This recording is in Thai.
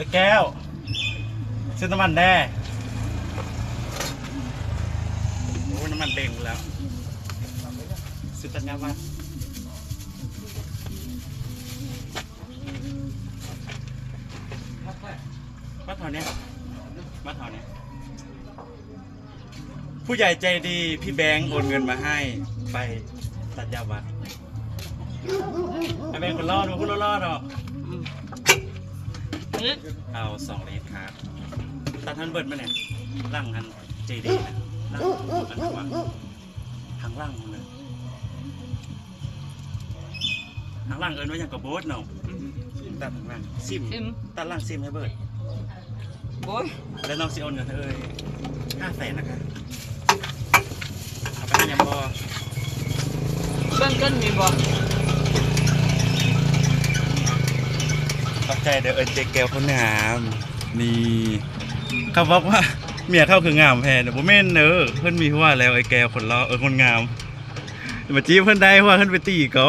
ไอ้แก้วซื้อน้ำมันแน่โอ้น้ำมันเด้งแล้วซื้อตัญญาวัฒน์มาเท่านี้มาเท่านี้ผู้ใหญ่ใจดีพี่แบงค์โอนเงินมาให้ไปตัญญาวัฒน์ไอ้แบงค์คนรอดมาพูดรอดหรอเอา2 ลิตรครับตัดทันเบิดมาเนี่ยร่างอันเจดีนะร่างอันทว่าทางล่างเลยทางล่างเอิญว่าอย่างกับโบ๊ทเนาะตัดทางล่างซิมตัดล่างซิมให้เบิดโบ๊ทแล้วน้องซิโอนเงินเอ้ย500,000นะคะเอาไปให้ยำบอเบื้องต้นมีบ่ขอบใจเดี๋ยวเอิญเจ๊แก้วเขางามนี่เขาบอกว่าเมียเข้าคืองามแพนผมไม่เนอะเพื่อนมีหัวแล้วไอ้แก้วคนล้อคนงามมาจี้เพื่อนได้ว่าเพื่อนไปตีก็